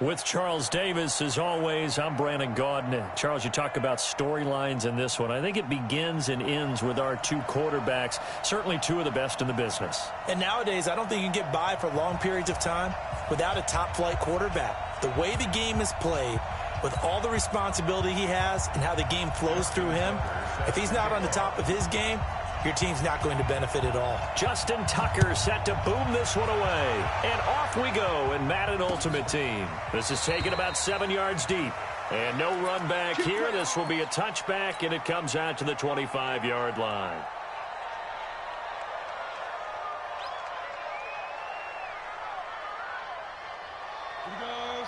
With Charles Davis, as always, I'm Brandon Gaudin. Charles, you talk about storylines in this one. I think it begins and ends with our two quarterbacks, certainly two of the best in the business. And nowadays, I don't think you can get by for long periods of time without a top-flight quarterback. The way the game is played, with all the responsibility he has and how the game flows through him, if he's not on the top of his game, your team's not going to benefit at all. Justin Tucker set to boom this one away. And off we go in Madden Ultimate Team. This is taken about 7 yards deep. And no run back here. This will be a touchback, and it comes out to the 25-yard line.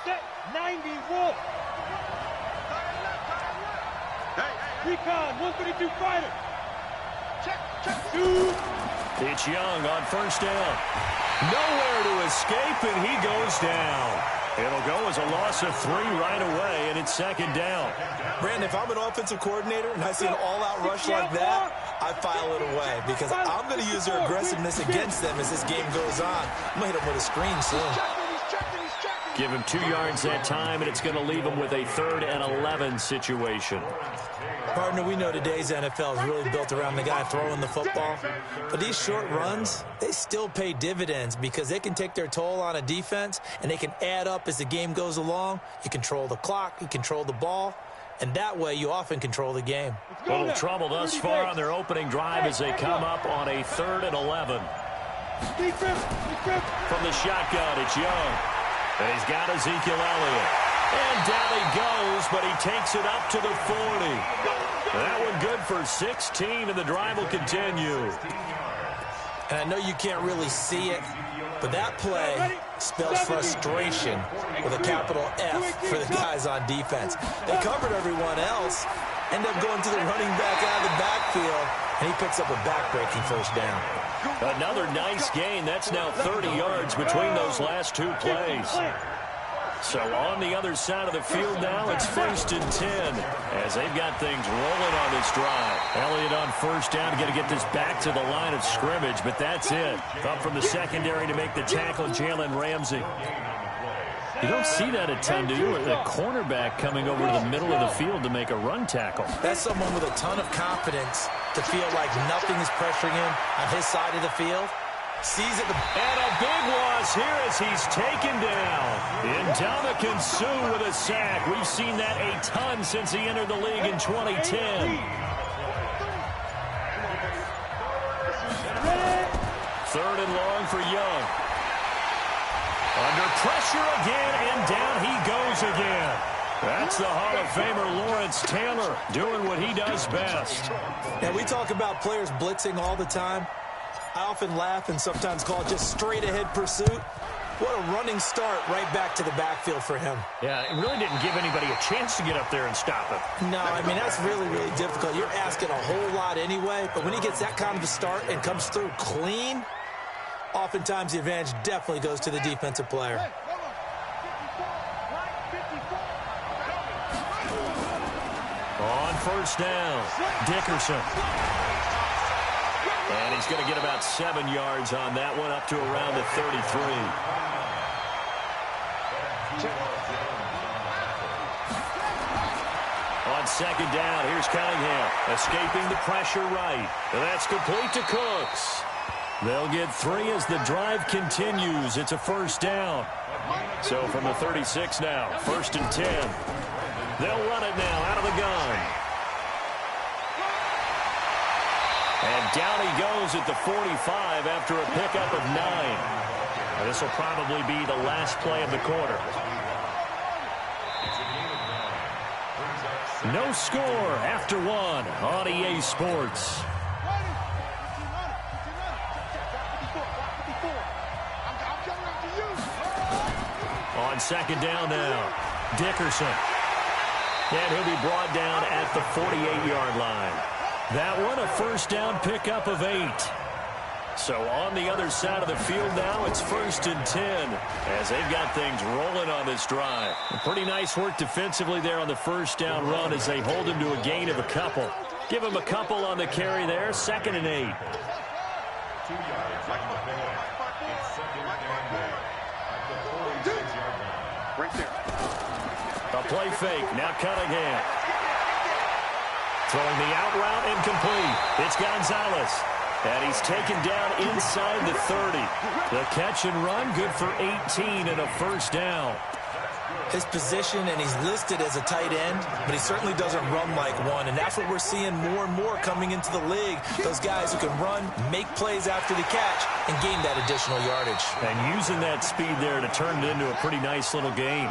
Set 91. Recon 132 fighter. It's Young on first down. Nowhere to escape, and he goes down. It'll go as a loss of 3 right away, and it's second down. Brandon, if I'm an offensive coordinator and I see an all-out rush like that, I file it away because I'm going to use their aggressiveness against them as this game goes on. I'm going to hit them with a screen soon. Give him 2 yards that time, and it's going to leave him with a 3rd and 11 situation. Partner, we know today's NFL is really built around the guy throwing the football. But these short runs, they still pay dividends because they can take their toll on a defense, and they can add up as the game goes along. You control the clock, you control the ball, and that way you often control the game. A little trouble thus far on their opening drive as they come up on a 3rd and 11. From the shotgun, it's Young. And he's got Ezekiel Elliott. And down he goes, but he takes it up to the 40. That one good for 16, and the drive will continue. And I know you can't really see it, but that play spells frustration with a capital F for the guys on defense. They covered everyone else, end up going to the running back out of the backfield, and he picks up a back-breaking first down. Another nice gain. That's now 30 yards between those last 2 plays. So on the other side of the field now, it's 1st and 10 as they've got things rolling on this drive. Elliott on first down, going to get this back to the line of scrimmage, but that's it. Up from the secondary to make the tackle, Jalen Ramsey. You don't see that a ton, do you? A cornerback coming over to the middle of the field to make a run tackle. That's someone with a ton of confidence to feel like nothing is pressuring him on his side of the field. Sees it. And a big loss here as he's taken down. Ndamukong Suh with a sack. We've seen that a ton since he entered the league in 2010. 3rd and long for Young. Under pressure again, and down he goes again. That's the Hall of Famer Lawrence Taylor doing what he does best. Now, we talk about players blitzing all the time. I often laugh and sometimes call it just straight-ahead pursuit. What a running start right back to the backfield for him. Yeah, it really didn't give anybody a chance to get up there and stop him. No, I mean, that's really, really difficult. You're asking a whole lot anyway, but when he gets that kind of a start and comes through clean, oftentimes the advantage definitely goes to the defensive player. On first down, Dickerson. And he's going to get about 7 yards on that one, up to around the 33. On second down, here's Cunningham, escaping the pressure right. And that's complete to Cooks. They'll get 3 as the drive continues. It's a first down. So from the 36 now, 1st and 10. They'll run it now out of the gun. And down he goes at the 45 after a pickup of 9. And this will probably be the last play of the quarter. No score after 1 on EA Sports. On second down now, Dickerson. And he'll be brought down at the 48-yard line. That one, a first down pickup of 8. So on the other side of the field now, it's 1st and 10 as they've got things rolling on this drive. Pretty nice work defensively there on the first down run as they hold him to a gain of a couple. Give him a couple on the carry there, 2nd and 8. Right there. A play fake. Now Cunningham. Throwing the out route incomplete. It's Gonzalez. And he's taken down inside the 30. The catch and run, good for 18 and a first down. His position, and he's listed as a tight end, but he certainly doesn't run like one, and that's what we're seeing more and more coming into the league. Those guys who can run, make plays after the catch, and gain that additional yardage. And using that speed there to turn it into a pretty nice little gain.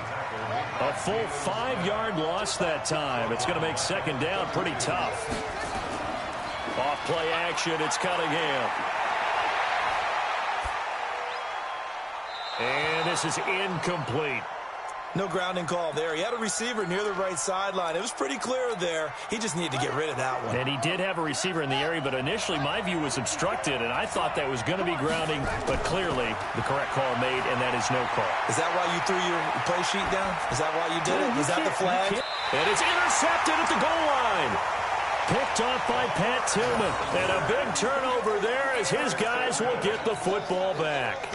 A full 5-yard loss that time. It's going to make second down pretty tough. Off play action, it's Cunningham. And this is incomplete. No grounding call there. He had a receiver near the right sideline. It was pretty clear there. He just needed to get rid of that one. And he did have a receiver in the area, but initially my view was obstructed, and I thought that was going to be grounding, but clearly the correct call made, and that is no call. Is that why you threw your play sheet down? Is that why you did it? Was that the flag? And it's intercepted at the goal line. Picked off by Pat Tillman. And a big turnover there as his guys will get the football back.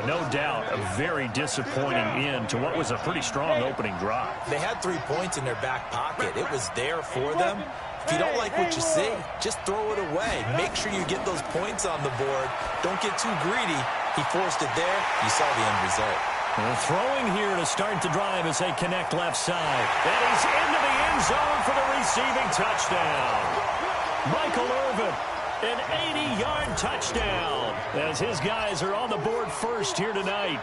No doubt a very disappointing end to what was a pretty strong opening drive. They had 3 points in their back pocket. It was there for them. If you don't like what you see, just throw it away. Make sure you get those points on the board. Don't get too greedy. He forced it there. You saw the end result. And throwing here to start the drive as they connect left side. And he's into the end zone for the receiving touchdown. Michael Irvin, an 80-yard touchdown as his guys are on the board first here tonight.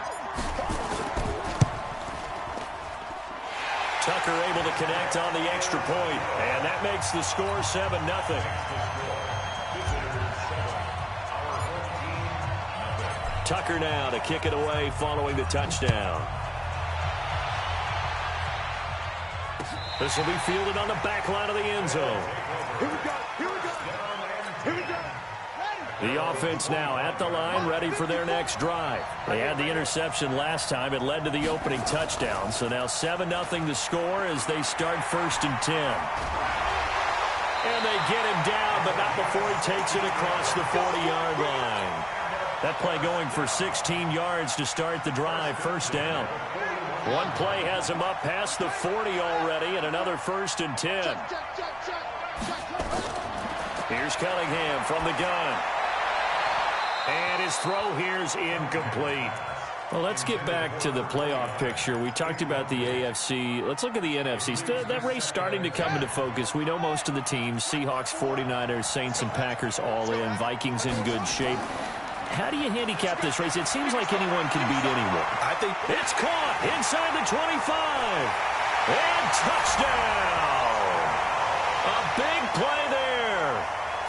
Tucker able to connect on the extra point, and that makes the score 7-0. Tucker now to kick it away following the touchdown. This will be fielded on the back line of the end zone. Here we go. Here we go. Here we go. The offense now at the line, ready for their next drive. They had the interception last time. It led to the opening touchdown. So now 7-0 to score as they start 1st and 10. And they get him down, but not before he takes it across the 40-yard line. That play going for 16 yards to start the drive, 1st down. One play has him up past the 40 already, and another 1st and 10. Here's Cunningham from the gun. And his throw here's incomplete. Well, let's get back to the playoff picture. We talked about the AFC. Let's look at the NFC. That race starting to come into focus. We know most of the teams, Seahawks, 49ers, Saints, and Packers all in. Vikings in good shape. How do you handicap this race? It seems like anyone can beat anyone. I think it's caught inside the 25. And touchdown. A big play there.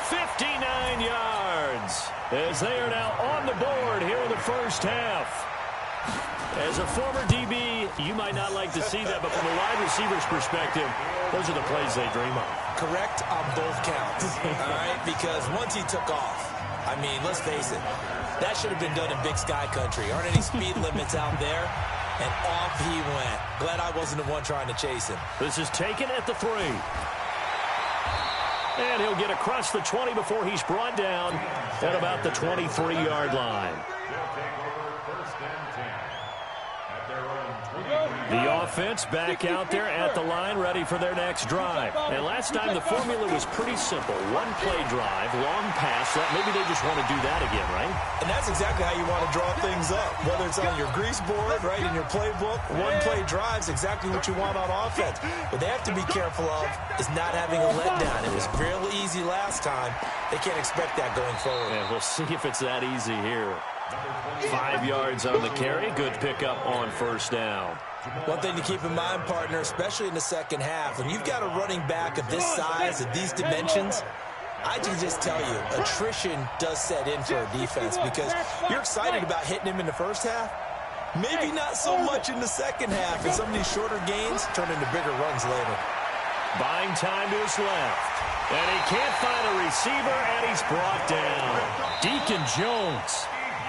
59 yards. As they are now on the board here in the first half. As a former DB, you might not like to see that, but from a wide receiver's perspective, those are the plays they dream of. Correct on both counts, all right? Because once he took off, I mean, let's face it, that should have been done in Big Sky Country. Aren't any speed limits out there? And off he went. Glad I wasn't the one trying to chase him. This is taken at the 3. And he'll get across the 20 before he's brought down at about the 23-yard line. The offense back out there at the line, ready for their next drive. And last time the formula was pretty simple. One-play drive, long pass. Maybe they just want to do that again, right? And that's exactly how you want to draw things up. Whether it's on your grease board, right, in your playbook, one-play drive's exactly what you want on offense. What they have to be careful of is not having a letdown. It was real easy last time. They can't expect that going forward. And we'll see if it's that easy here. 5 yards on the carry. Good pickup on 1st down. One thing to keep in mind, partner, especially in the second half, when you've got a running back of this size, of these dimensions, I can just tell you, attrition does set in for a defense because you're excited about hitting him in the first half. Maybe not so much in the second half, and some of these shorter gains turn into bigger runs later. Buying time to his left. And he can't find a receiver, and he's brought down. Deacon Jones.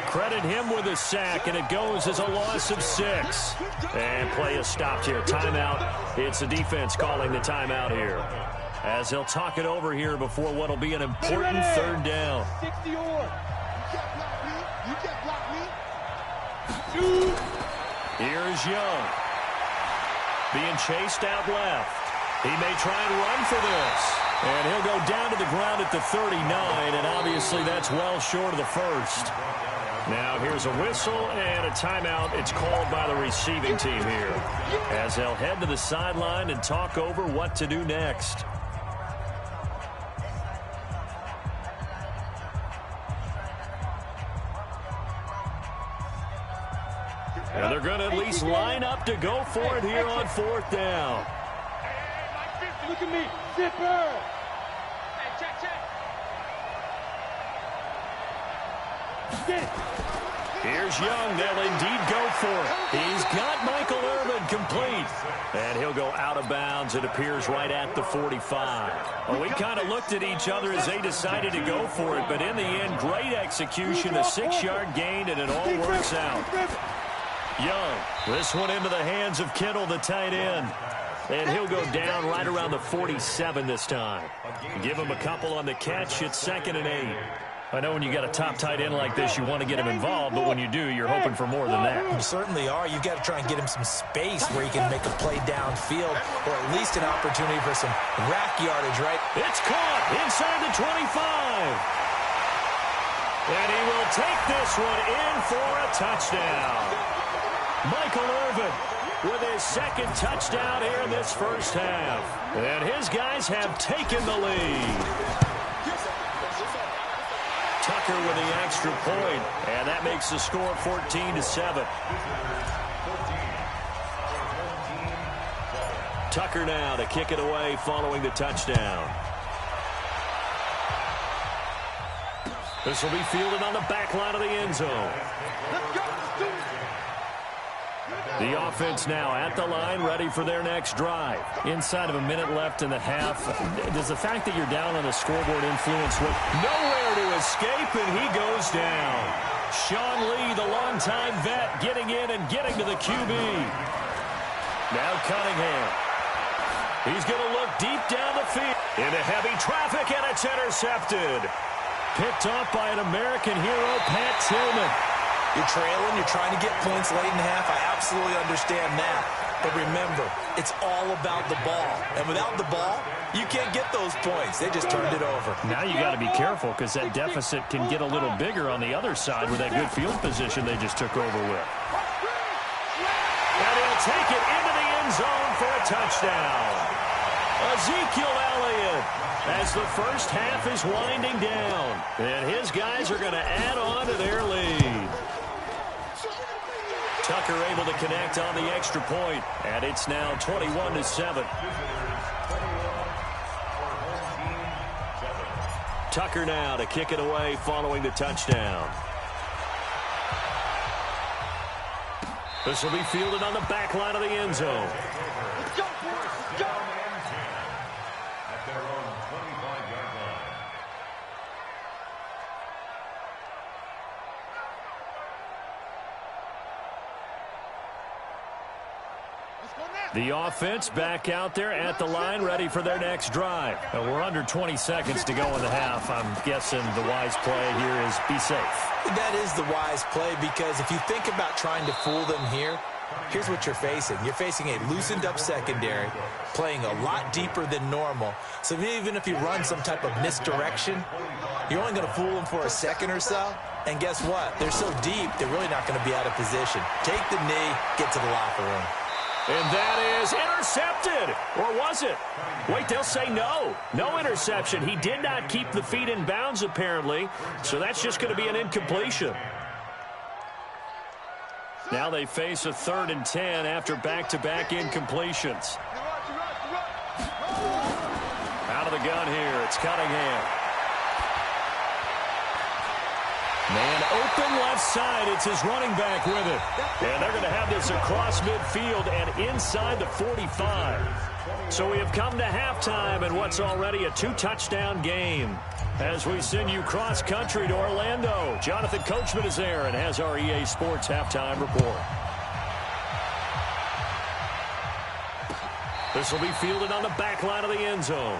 Credit him with a sack, and it goes as a loss of 6. And play is stopped here. Timeout. It's the defense calling the timeout here. As they'll talk it over here before what will be an important 3rd down. 60-yard. You can't block me. Here's Young. Being chased out left. He may try and run for this. And he'll go down to the ground at the 39, and obviously that's well short of the first. Now here's a whistle and a timeout. It's called by the receiving team here, as they'll head to the sideline and talk over what to do next. And they're going to at least line up to go for it here on 4th down. Look at me, zipper. Here's Young. They'll indeed go for it. He's got Michael Irvin complete. And he'll go out of bounds, it appears, right at the 45. Well, we kind of looked at each other as they decided to go for it. But in the end, great execution, a 6-yard gain, and it all works out. Young, this one into the hands of Kittle, the tight end. And he'll go down right around the 47 this time. Give him a couple on the catch. It's 2nd and 8. I know when you got a top tight end like this, you want to get him involved, but when you do, you're hoping for more than that. You certainly are. You've got to try and get him some space where he can make a play downfield, or at least an opportunity for some rack yardage, right? It's caught inside the 25. And he will take this one in for a touchdown. Michael Irvin with his 2nd touchdown here in this first half. And his guys have taken the lead. Tucker with the extra point, and that makes the score 14-7. Tucker now to kick it away following the touchdown. This will be fielded on the back line of the end zone. The offense now at the line, ready for their next drive. Inside of a minute left in the half. Does the fact that you're down on the scoreboard influence what? Nowhere to escape, and he goes down. Sean Lee, the longtime vet, getting in and getting to the QB. Now Cunningham. He's going to look deep down the field. Into heavy traffic, and it's intercepted. Picked off by an American hero, Pat Tillman. You're trailing, you're trying to get points late in the half. I absolutely understand that. But remember, it's all about the ball. And without the ball, you can't get those points. They just turned it over. Now you got to be careful because that deficit can get a little bigger on the other side with that good field position they just took over with. And he'll take it into the end zone for a touchdown. Ezekiel Elliott, as the first half is winding down. And his guys are going to add on to their lead. Tucker able to connect on the extra point, and it's now 21-7. Tucker now to kick it away following the touchdown. This will be fielded on the back line of the end zone. The offense back out there at the line, ready for their next drive. We're under 20 seconds to go in the half. I'm guessing the wise play here is be safe. That is the wise play, because if you think about trying to fool them here, here's what you're facing. You're facing a loosened up secondary, playing a lot deeper than normal. So even if you run some type of misdirection, you're only going to fool them for a second or so. And guess what? They're so deep, they're really not going to be out of position. Take the knee, get to the locker room. And that is intercepted. Or was it? Wait, they'll say no. No interception. He did not keep the feet in bounds, apparently. So that's just going to be an incompletion. Now they face a 3rd and 10 after back-to-back incompletions. Out of the gun here, it's Cunningham. Man open left side. It's his running back with it. And they're going to have this across midfield and inside the 45. So we have come to halftime in what's already a 2-touchdown game. As we send you cross-country to Orlando, Jonathan Coachman is there and has our EA Sports halftime report. This will be fielded on the back line of the end zone.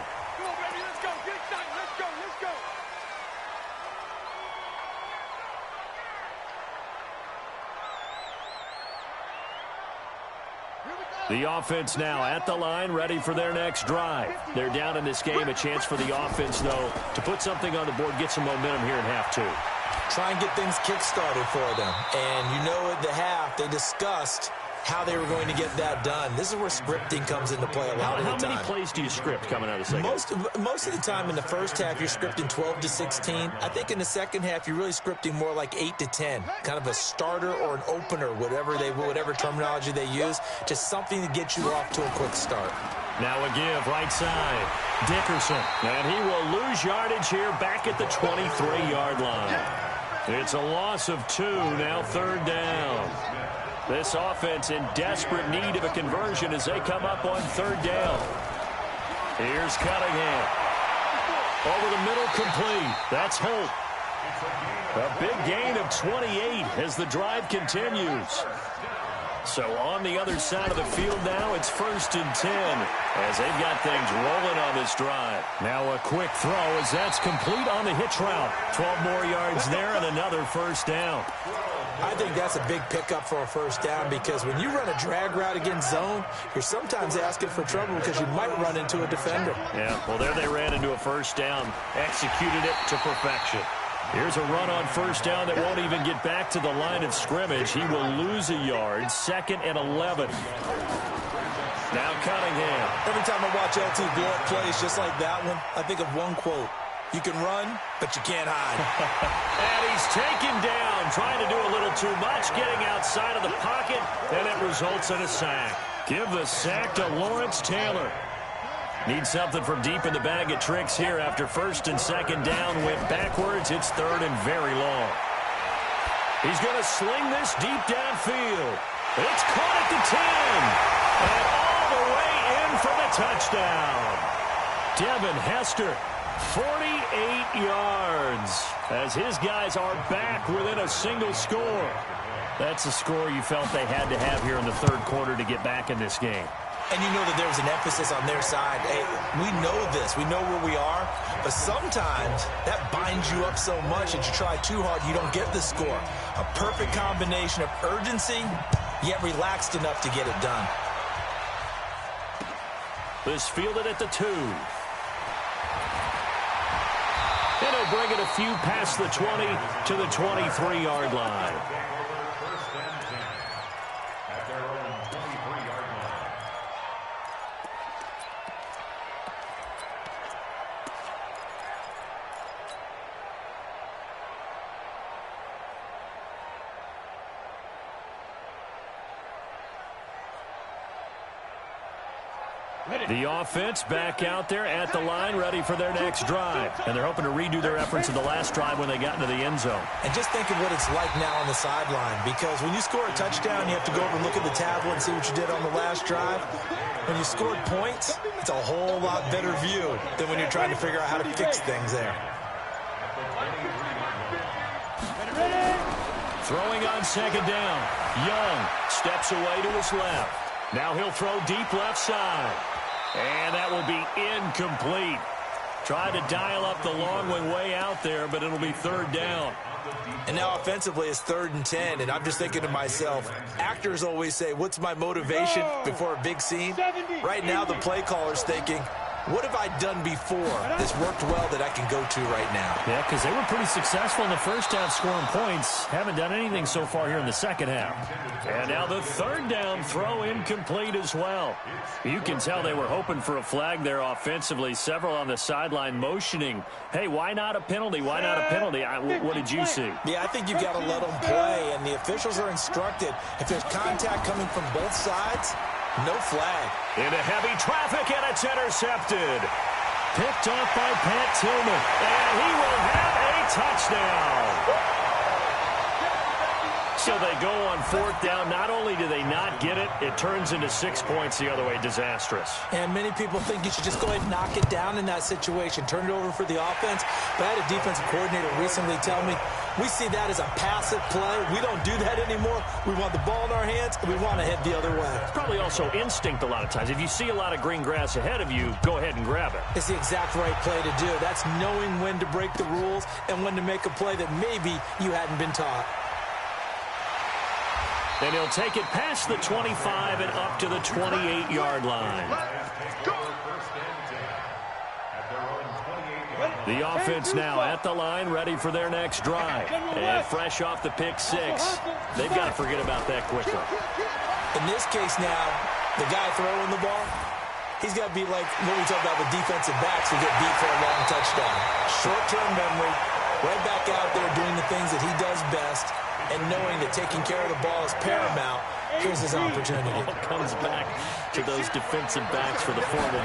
The offense now at the line, ready for their next drive. They're down in this game. A chance for the offense, though, to put something on the board, get some momentum here in half two. Try and get things kick-started for them. And you know at the half, they discussed how they were going to get that done. This is where scripting comes into play a lot of the time. How many plays do you script coming out of the second? Most of the time in the first half, you're scripting 12 to 16. I think in the second half, you're really scripting more like 8 to 10. Kind of a starter or an opener, whatever terminology they use. Just something to get you off to a quick start. Now a give, right side. Dickerson. And he will lose yardage here back at the 23-yard line. It's a loss of 2, now third down. This offense in desperate need of a conversion as they come up on third down. Here's Cunningham. Over the middle, complete. That's Holt. A big gain of 28 as the drive continues. So on the other side of the field now, it's 1st and 10 as they've got things rolling on this drive. Now a quick throw as that's complete on the hitch route. 12 more yards there and another first down. I think that's a big pickup for a first down because when you run a drag route against zone, you're sometimes asking for trouble because you might run into a defender. Yeah, well, there they ran into a first down, executed it to perfection. Here's a run on first down that won't even get back to the line of scrimmage. He will lose a yard, 2nd and 11. Now Cunningham. Every time I watch LT blow up plays just like that one, I think of one quote. You can run, but you can't hide. And he's taken down, trying to do a little too much, getting outside of the pocket, and it results in a sack. Give the sack to Lawrence Taylor. Needs something from deep in the bag of tricks here after 1st and 2nd down. Went backwards. It's 3rd and very long. He's going to sling this deep downfield. It's caught at the 10. And all the way in for the touchdown. Devin Hester, 48 yards. As his guys are back within a single score. That's a score you felt they had to have here in the third quarter to get back in this game. And you know that there was an emphasis on their side. Hey, we know this. We know where we are. But sometimes that binds you up so much that you try too hard, you don't get the score. A perfect combination of urgency, yet relaxed enough to get it done. This fielded at the 2. And he'll bring it a few past the 20 to the 23-yard line. The offense back out there at the line, ready for their next drive. And they're hoping to redo their efforts of the last drive when they got into the end zone. And just think of what it's like now on the sideline, because when you score a touchdown, you have to go over and look at the tablet and see what you did on the last drive. When you scored points, it's a whole lot better view than when you're trying to figure out how to fix things there. Throwing on 2nd down. Young steps away to his left. Now he'll throw deep left side. And that will be incomplete. Tried to dial up the long one way out there, but it'll be 3rd down. And now offensively it's 3rd and 10, and I'm just thinking to myself, actors always say, what's my motivation before a big scene? Right now the play caller's thinking, what have I done before that's worked well that I can go to right now? Yeah, because they were pretty successful in the first half scoring points. Haven't done anything so far here in the second half. And now the 3rd down throw incomplete as well. You can tell they were hoping for a flag there offensively. Several on the sideline motioning, hey, why not a penalty? Why not a penalty? What did you see? Yeah, I think you've got to let them play, and the officials are instructed. If there's contact coming from both sides, no flag. Into heavy traffic, and it's intercepted. Picked off by Pat Tillman, and he will have a touchdown. So they go on 4th down. Not only do they not get it, it turns into 6 points the other way. Disastrous. And many people think you should just go ahead and knock it down in that situation. Turn it over for the offense. But I had a defensive coordinator recently tell me, we see that as a passive play. We don't do that anymore. We want the ball in our hands, and we want to head the other way. It's probably also instinct a lot of times. If you see a lot of green grass ahead of you, go ahead and grab it. It's the exact right play to do. That's knowing when to break the rules and when to make a play that maybe you hadn't been taught. And he'll take it past the 25 and up to the 28-yard line. The offense now at the line, ready for their next drive. And fresh off the pick six, they've got to forget about that quickly. In this case now, the guy throwing the ball, he's got to be like when we talk about the defensive backs who get beat for a long touchdown. Short-term memory, right back out there doing the things that he does best, and knowing that taking care of the ball is paramount. Here's his opportunity. It comes back to those defensive backs for the former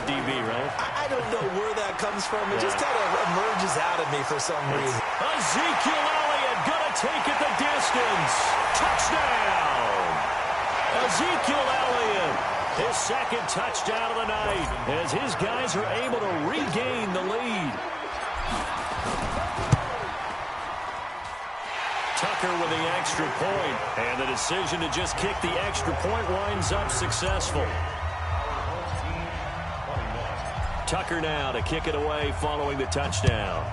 DB, right? I don't know where that comes from. It just kind of emerges out of me for some reason. Ezekiel Elliott gonna take it the distance. Touchdown! Ezekiel Elliott, his second touchdown of the night, as his guys are able to regain the lead. Tucker with the extra point, and the decision to just kick the extra point winds up successful. Tucker now to kick it away following the touchdown.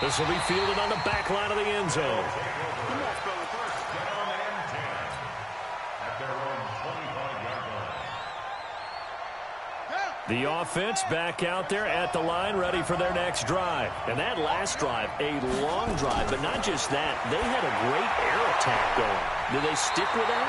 This will be fielded on the back line of the end zone. The offense back out there at the line, ready for their next drive. And that last drive, a long drive, but not just that. They had a great air attack going. Do they stick with that?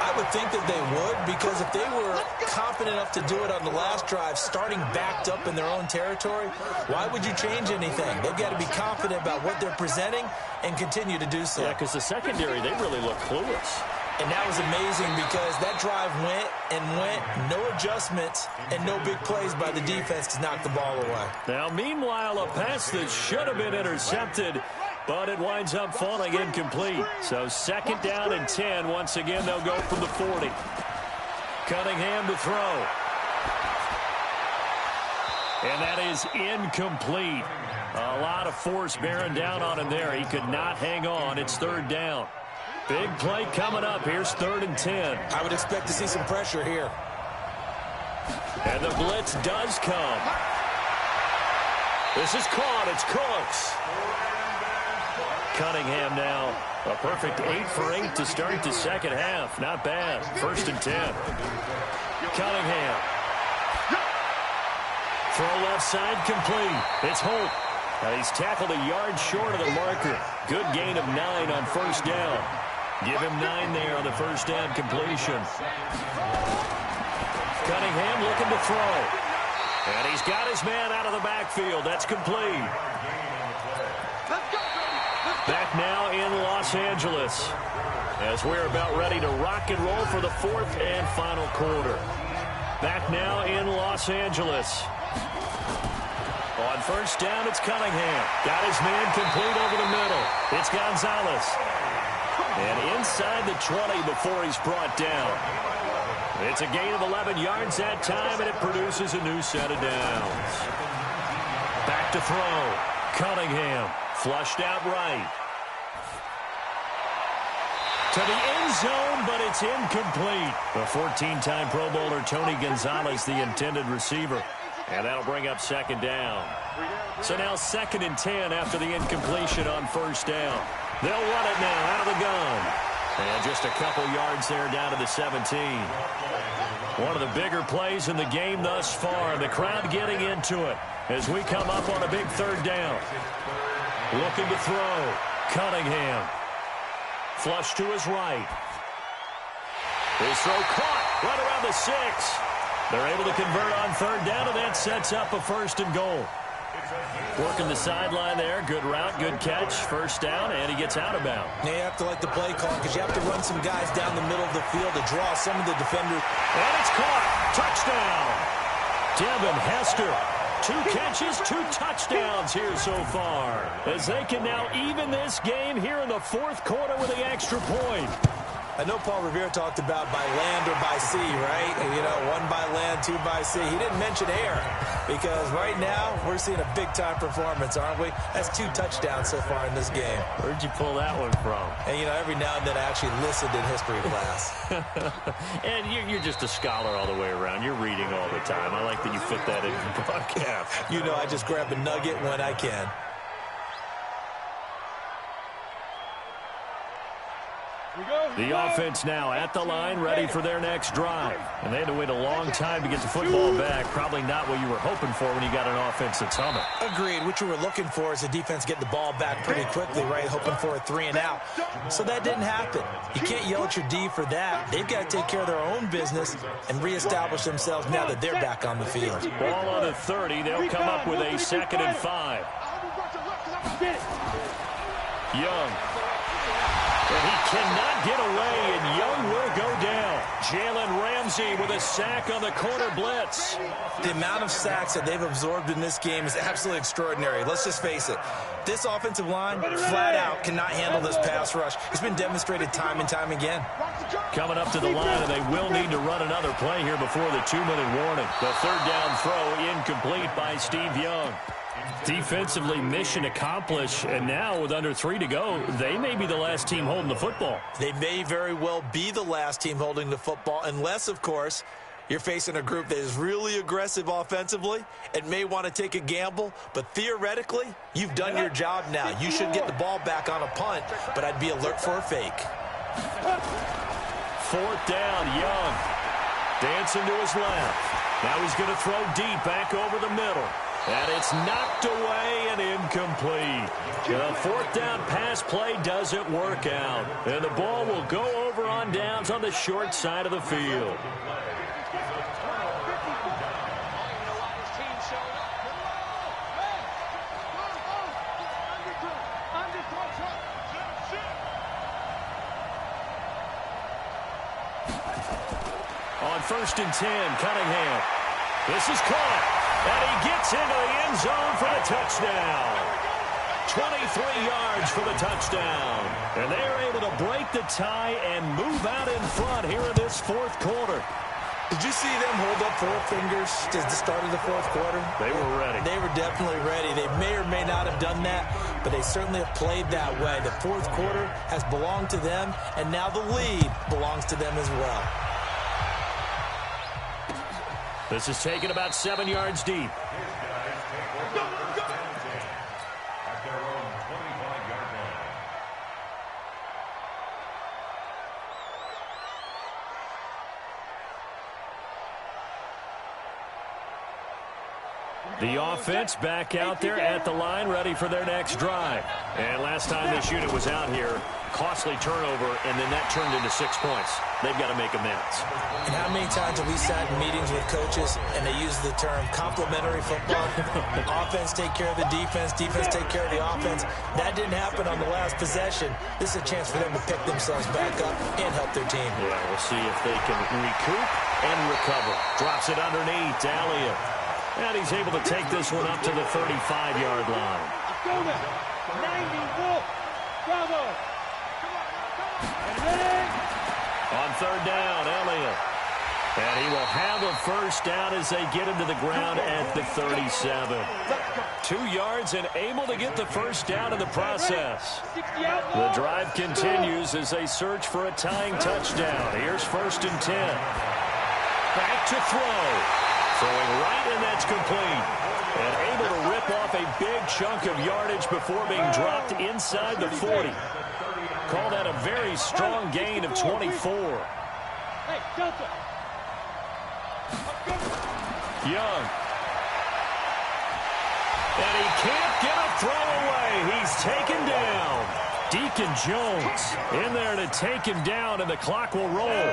I would think that they would, because if they were confident enough to do it on the last drive, starting backed up in their own territory, why would you change anything? They've got to be confident about what they're presenting and continue to do so. Yeah, because the secondary, they really look clueless. And that was amazing because that drive went and went, no adjustments, and no big plays by the defense to knock the ball away. Now, meanwhile, a pass that should have been intercepted, but it winds up falling incomplete. So second down and 10. Once again, they'll go from the 40. Cunningham to throw. And that is incomplete. A lot of force bearing down on him there. He could not hang on. It's third down. Big play coming up. Here's 3rd and 10. I would expect to see some pressure here. And the blitz does come. This is caught. It's Cooks. Cunningham now. A perfect 8 for 8 to start the second half. Not bad. 1st and 10. Cunningham. Throw left side complete. It's Holt. He's tackled a yard short of the marker. Good gain of 9 on 1st down. Give him 9 there on the 1st down completion. Cunningham looking to throw. And he's got his man out of the backfield. That's complete. Back now in Los Angeles, as we're about ready to rock and roll for the 4th and final quarter. Back now in Los Angeles. On 1st down, it's Cunningham. Got his man complete over the middle. It's Gonzalez. And inside the 20 before he's brought down. It's a gain of 11 yards that time, and it produces a new set of downs. Back to throw. Cunningham flushed out right. To the end zone, but it's incomplete. The 14-time Pro Bowler Tony Gonzalez, the intended receiver. And that'll bring up 2nd down. So now 2nd and 10 after the incompletion on 1st down. They'll run it now out of the gun. And just a couple yards there down to the 17. One of the bigger plays in the game thus far. The crowd getting into it as we come up on a big 3rd down. Looking to throw. Cunningham. Flush to his right. His throw caught right around the 6. They're able to convert on 3rd down, and that sets up a 1st and goal. Working the sideline there. Good route, good catch. 1st down, and he gets out of bounds. Now you have to like the play call because you have to run some guys down the middle of the field to draw some of the defenders. And it's caught. Touchdown. Devin Hester. 2 catches, 2 touchdowns here so far. As they can now even this game here in the 4th quarter with the extra point. I know Paul Revere talked about by land or by sea, right? You know, 1 by land, 2 by sea. He didn't mention air because right now we're seeing a big-time performance, aren't we? That's 2 touchdowns so far in this game. Where'd you pull that one from? And, you know, every now and then I actually listened in history class. And you're just a scholar all the way around. You're reading all the time. I like that you fit that in the broadcast. You know, I just grab a nugget when I can. The offense now at the line, ready for their next drive. And they had to wait a long time to get the football back. Probably not what you were hoping for when you got an offense that's humming. Agreed. What you were looking for is the defense getting the ball back pretty quickly, right? Hoping for a 3-and-out. So that didn't happen. You can't yell at your D for that. They've got to take care of their own business and reestablish themselves now that they're back on the field. Ball on the 30. They'll come up with a 2nd and 5. Young. And he cannot get away, and Young will go down. Jalen Ramsey with a sack on the corner blitz. The amount of sacks that they've absorbed in this game is absolutely extraordinary. Let's just face it. This offensive line, flat out, cannot handle this pass rush. It's been demonstrated time and time again. Coming up to the line, and they will need to run another play here before the 2-minute warning. The 3rd down throw incomplete by Steve Young. Defensively, mission accomplished, and now with under 3 to go, they may be the last team holding the football. They may very well be the last team holding the football, unless, of course, you're facing a group that is really aggressive offensively and may want to take a gamble, but theoretically, you've done your job now. You should get the ball back on a punt, but I'd be alert for a fake. 4th down, Young. Dancing to his left. Now he's going to throw deep back over the middle. And it's knocked away and incomplete. The 4th down pass play doesn't work out. And the ball will go over on downs on the short side of the field. On 1st and 10, Cunningham. This is caught. And he gets into the end zone for the touchdown. 23 yards for the touchdown. And they are able to break the tie and move out in front here in this 4th quarter. Did you see them hold up 4 fingers at the start of the 4th quarter? They were ready. They were definitely ready. They may or may not have done that, but they certainly have played that way. The 4th quarter has belonged to them, and now the lead belongs to them as well. This is taken about 7 yards deep. The offense back out there at the line, ready for their next drive. And last time this unit was out here, costly turnover, and then that turned into 6 points. They've got to make amends. And how many times have we sat in meetings with coaches and they use the term complementary football? Offense take care of the defense, defense take care of the offense. That didn't happen on the last possession. This is a chance for them to pick themselves back up and help their team. Yeah, we'll see if they can recoup and recover. Drops it underneath to Elliott. And he's able to take this one up to the 35-yard line. On 3rd down, Elliott. And he will have a 1st down as they get him to the ground at the 37. 2 yards and able to get the 1st down in the process. The drive continues as they search for a tying touchdown. Here's 1st and 10. Back to throw. Throwing right, and that's complete. And able to rip off a big chunk of yardage before being dropped inside the 40. Call that a very strong gain of 24. Young. And he can't get a throw away. He's taken down. Deacon Jones in there to take him down, and the clock will roll.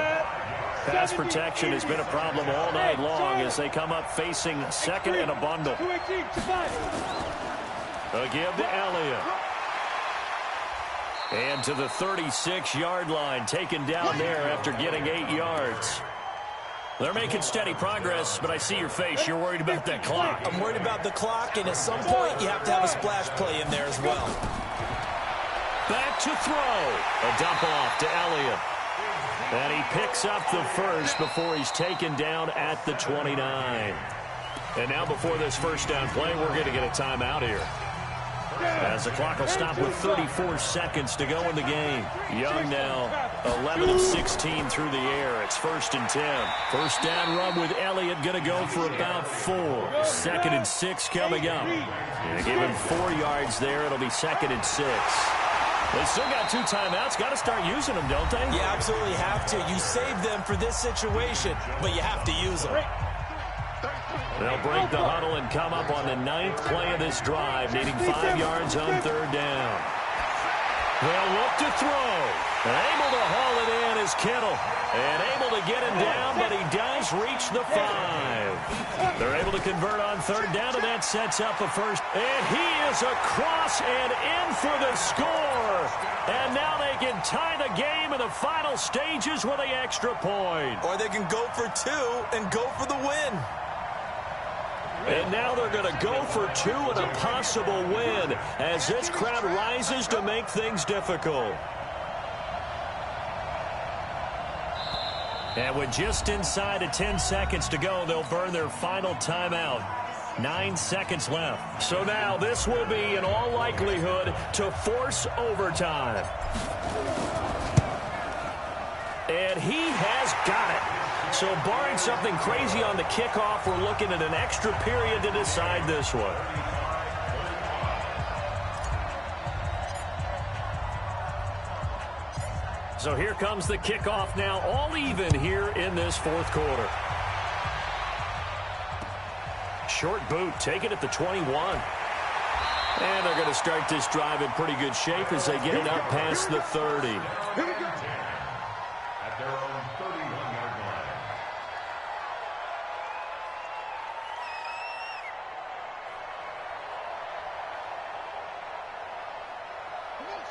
Pass protection has been a problem all night long as they come up facing 2nd and a bundle. A give to Elliott. And to the 36-yard line, taken down there after getting 8 yards. They're making steady progress, but I see your face. You're worried about that clock. I'm worried about the clock, and at some point you have to have a splash play in there as well. Back to throw. A dump off to Elliott. And he picks up the 1st before he's taken down at the 29. And now before this 1st down play, we're going to get a timeout here, as the clock will stop with 34 seconds to go in the game. Young now 11 of 16 through the air. It's 1st and 10. 1st down run with Elliott going to go for about 4. 2nd and 6 coming up. And give him 4 yards there. It'll be 2nd and 6. They still got 2 timeouts. Got to start using them, don't they? You absolutely have to. You save them for this situation, but you have to use them. They'll break the huddle and come up on the 9th play of this drive, needing 5 yards on 3rd down. They'll look to throw. And able to haul it in is Kittle. And able to get him down, but he does reach the 5. They're able to convert on 3rd down, and that sets up a first. And he is across and in for the score. And now they can tie the game in the final stages with the extra point. Or they can go for 2 and go for the win. And now they're going to go for 2 and a possible win as this crowd rises to make things difficult. And with just inside of 10 seconds to go, they'll burn their final timeout. 9 seconds left. So now this will be, in all likelihood, to force overtime. And he has got it. So barring something crazy on the kickoff, we're looking at an extra period to decide this one. So here comes the kickoff now, all even here in this 4th quarter. Short boot, take it at the 21. And they're going to start this drive in pretty good shape as they get it up past the 30. Here we go. At their own 31-yard line.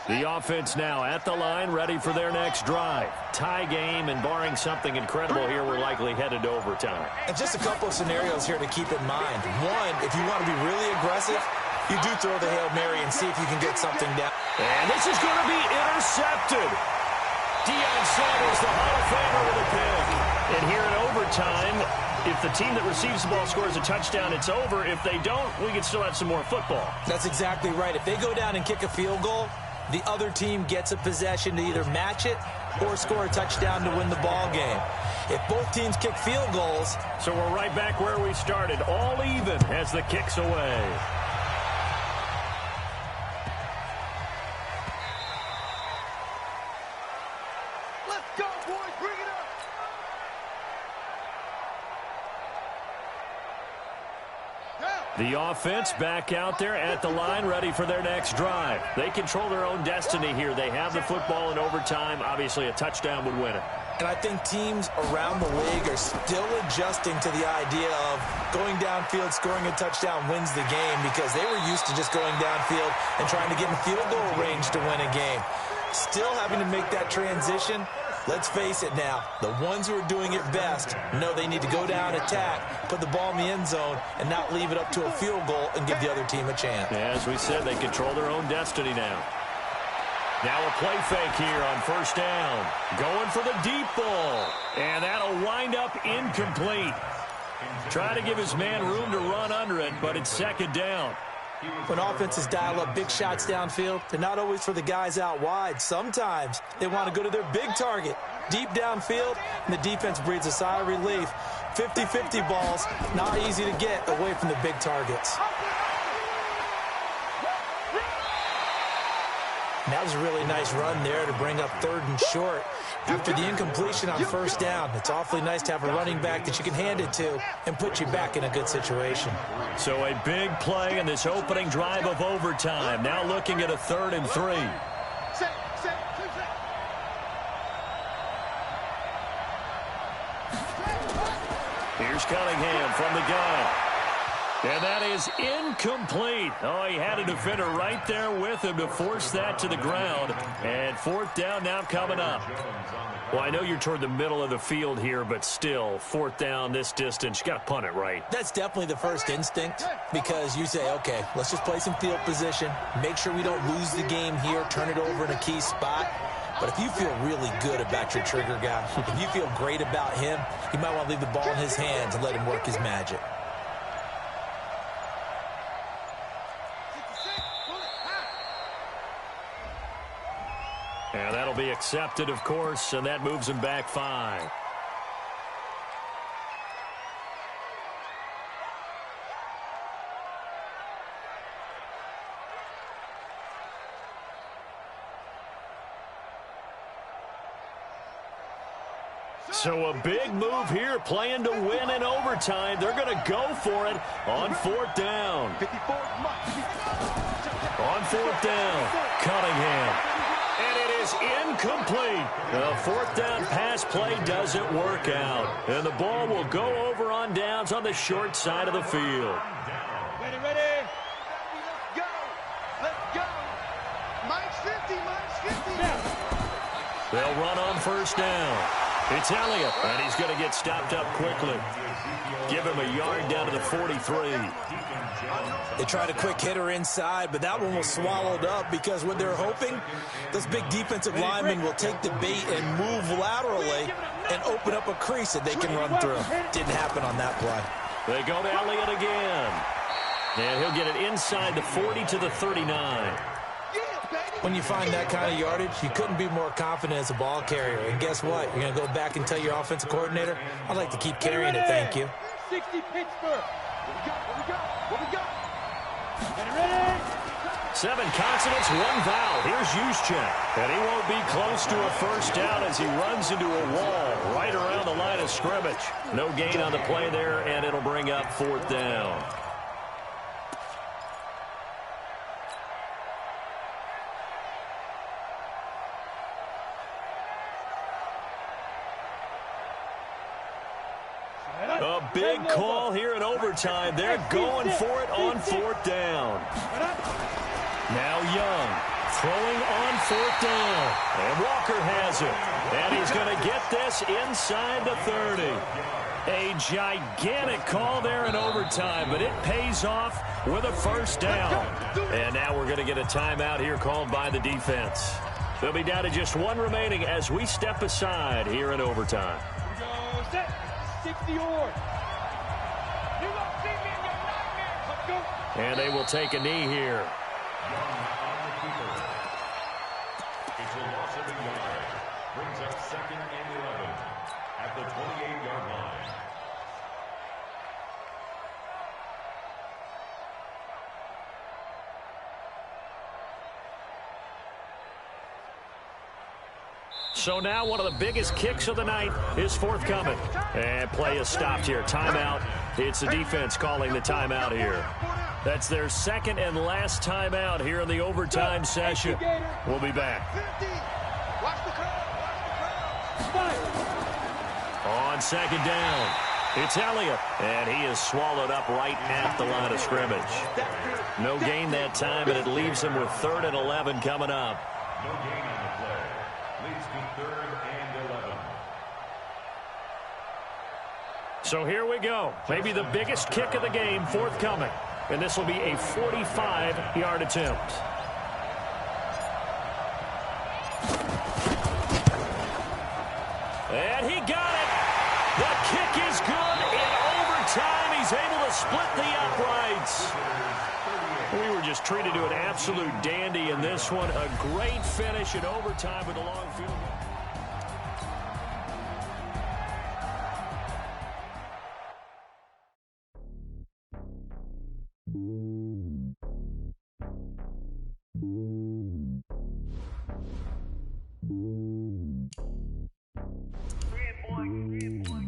The offense now at the line, ready for their next drive. Tie game, and barring something incredible here, we're likely headed to overtime. And just a couple of scenarios here to keep in mind. One, if you want to be really aggressive, you do throw the Hail Mary and see if you can get something down. And this is going to be intercepted. Deion Sanders, the Hall of Famer, with a pick. And here in overtime, if the team that receives the ball scores a touchdown, it's over. If they don't, we can still have some more football. That's exactly right. If they go down and kick a field goal, the other team gets a possession to either match it or score a touchdown to win the ball game. If both teams kick field goals... So we're right back where we started, all even as the kick's away. Let's go, boys. Bring it up. The offense back out there at the line, ready for their next drive. They control their own destiny here. They have the football in overtime. Obviously, a touchdown would win it. And I think teams around the league are still adjusting to the idea of going downfield, scoring a touchdown wins the game, because they were used to just going downfield and trying to get in field goal range to win a game. Still having to make that transition. Let's face it now, the ones who are doing it best know they need to go down, attack, put the ball in the end zone, and not leave it up to a field goal and give the other team a chance. As we said, they control their own destiny now. Now a play fake here on 1st down. Going for the deep ball. And that'll wind up incomplete. Try to give his man room to run under it, but it's 2nd down. When offenses dial up big shots downfield, they're not always for the guys out wide. Sometimes they want to go to their big target, deep downfield, and the defense breathes a sigh of relief. 50-50 balls, not easy to get away from the big targets. And that was a really nice run there to bring up 3rd and short. After the incompletion on 1st down, it's awfully nice to have a running back that you can hand it to and put you back in a good situation. So a big play in this opening drive of overtime. Now looking at a 3rd and 3. Here's Cunningham from the gun. And that is incomplete. Oh, he had a defender right there with him to force that to the ground. And 4th down now coming up. Well, I know you're toward the middle of the field here, but still, 4th down this distance, you got to punt it right. That's definitely the first instinct, because you say, okay, let's just play some field position, make sure we don't lose the game here, turn it over in a key spot. But if you feel really good about your trigger guy, if you feel great about him, you might want to leave the ball in his hands and let him work his magic. And that'll be accepted, of course, and that moves him back 5. So a big move here, playing to win in overtime. They're going to go for it on fourth down. On fourth down, Cunningham. And it is incomplete. The fourth down pass play doesn't work out. And the ball will go over on downs on the short side of the field. Ready. Let's go. Minus 50. They'll run on first down. It's Elliott, and he's going to get stopped up quickly. Give him a yard down to the 43. They tried a quick hitter inside, but that one was swallowed up because what they're hoping, those big defensive linemen will take the bait and move laterally and open up a crease that they can run through. Didn't happen on that play. They go to Elliott again. And he'll get it inside the 40 to the 39. When you find that kind of yardage, you couldn't be more confident as a ball carrier. And guess what? You're going to go back and tell your offensive coordinator, I'd like to keep carrying it, thank you. 60 Pittsburgh. What we got? Ready? 7 consonants, 1 vowel. Here's Juszczyk. And he won't be close to a first down as he runs into a wall right around the line of scrimmage. No gain on the play there, and it'll bring up fourth down. A big call here in overtime. They're going for it on fourth down. Now Young throwing on fourth down. And Walker has it. And he's going to get this inside the 30. A gigantic call there in overtime, but it pays off with a first down. And now we're going to get a timeout here called by the defense. They'll be down to just 1 remaining as we step aside here in overtime. Here we go. Set. 60 yards. You won't see me in your nightmares. Let's go. And they will take a knee here. It's a loss of a yard. Brings up 2nd and 11 at the 28-yard line. So now one of the biggest kicks of the night is forthcoming. And play is stopped here. Timeout. It's the defense calling the timeout here. That's their 2nd and last timeout here in the overtime session. We'll be back. Watch the crowd. On 2nd down, it's Elliott. And he is swallowed up right at the line of scrimmage. No gain that time, and it leaves him with 3rd and 11 coming up. No gain on the play. Leads to 3rd and 11. So here we go. Maybe the biggest kick of the game forthcoming. And this will be a 45-yard attempt. And he got it. The kick is good. In overtime, he's able to split the uprights. We were just treated to an absolute dandy in this one. A great finish in overtime with a long field goal.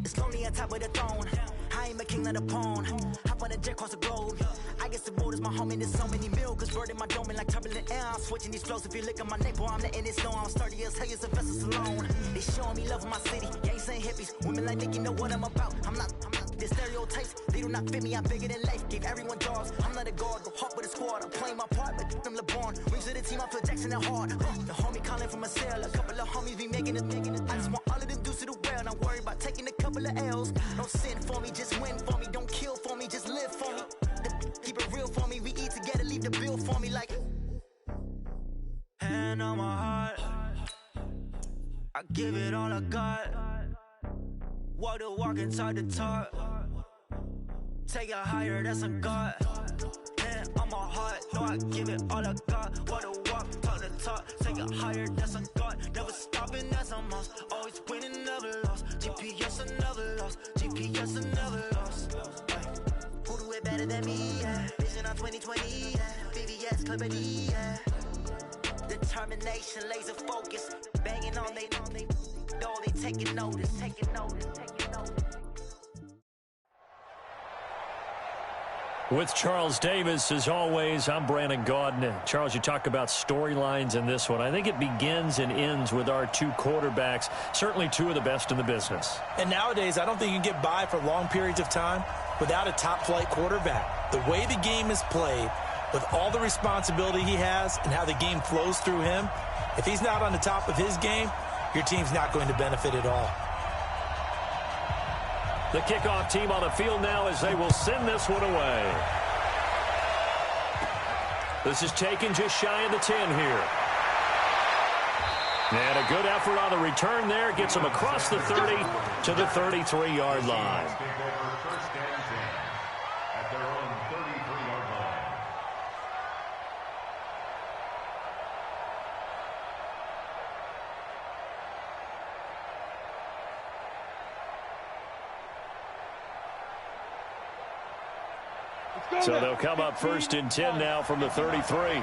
It's lonely on top of the throne. I ain't a king of the pawn. Hop on a jet across the globe. I guess the road is my home and there's so many milk. Cause bird in my dome and like turbulent air. I'm switching these flows. If you look at my neck, boy, I'm letting it slow. I'm sturdy as hell as a vessel alone. They showing me love in my city. Gangs ain't hippies. Women like Nick, you know what I'm about. I'm not the stereotypes. They do not fit me. I'm bigger than life. Gave everyone jobs. I'm not a guard. Go hard with a squad. I'm playing my part, but I'm LeBron. Rings of the team, I feel Jackson and hard. The homie calling from a cell. A couple of homies be making it. I just want all of them dudes to the well. Not worry about taking a couple of L's. Don't sin for me, just win for me. Don't kill for me, just live for me. Keep it real for me. We eat together, leave the bill for me like. Hand on my heart, I give it all I got. Walk the walk and talk the talk. Take it higher, that's a God. Hand on my heart, no, I give it all I got. Walk the walk, talk the talk. Take it higher, that's a God. Never stopping, that's a must. Always winning, never lost. GPS, I never lost. GPS, I never lost. Who do it better than me? Yeah. Vision on 2020. Yeah. VVS, Clarity. Yeah. The determination, laser focus. Banging on they door, they taking notice. With Charles Davis, as always, I'm Brandon Gaudin. Charles, you talk about storylines in this one. I think it begins and ends with our two quarterbacks, certainly two of the best in the business. And nowadays, I don't think you can get by for long periods of time without a top-flight quarterback. The way the game is played, with all the responsibility he has and how the game flows through him, if he's not on the top of his game, your team's not going to benefit at all. The kickoff team on the field now as they will send this one away. This is taken just shy of the 10 here. And a good effort on the return there. Gets them across the 30 to the 33-yard line. So they'll come up first and 10 now from the 33.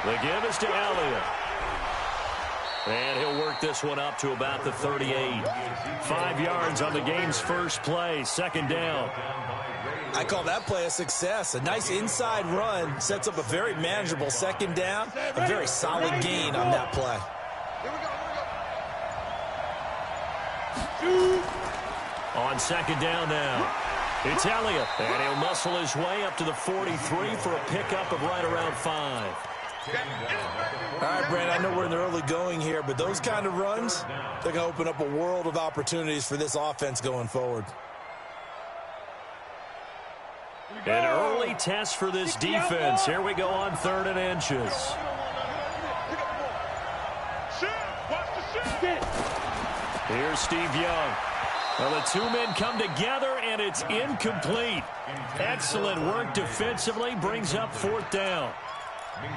The give is to Elliott. And he'll work this one up to about the 38. 5 yards on the game's first play, second down. I call that play a success. A nice inside run sets up a very manageable second down. A very solid gain on that play. On second down now, it's Elliott, and he'll muscle his way up to the 43 for a pickup of right around 5. All right, Brent, I know we're in the early going here, but those kind of runs, they're going to open up a world of opportunities for this offense going forward. An early test for this defense. Here we go on 3rd and inches. Here's Steve Young. Well, the two men come together, and it's incomplete. Excellent work defensively, brings up 4th down.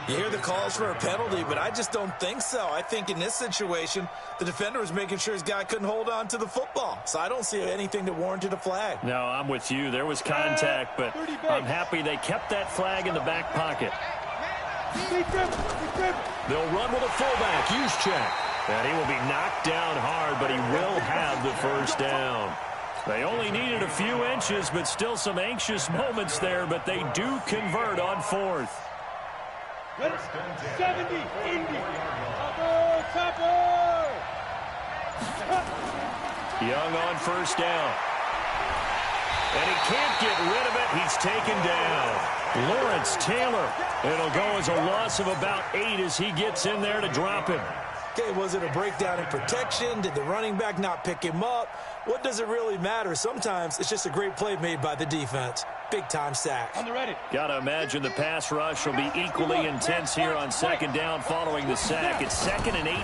You hear the calls for a penalty, but I just don't think so. I think in this situation, the defender was making sure his guy couldn't hold on to the football. So I don't see anything that warranted a flag. No, I'm with you. There was contact, but I'm happy they kept that flag in the back pocket. They'll run with a fullback, Juszczyk. And he will be knocked down hard, but he will have the first down. They only needed a few inches, but still some anxious moments there, but they do convert on 4th. 70, Indy. Young on first down. And he can't get rid of it. He's taken down. Lawrence Taylor. It'll go as a loss of about 8 as he gets in there to drop him. Okay, was it a breakdown in protection? Did the running back not pick him up? What does it really matter? Sometimes it's just a great play made by the defense. Big-time sack. On the ready. Got to imagine the pass rush will be equally intense here on second down following the sack. It's 2nd and 18.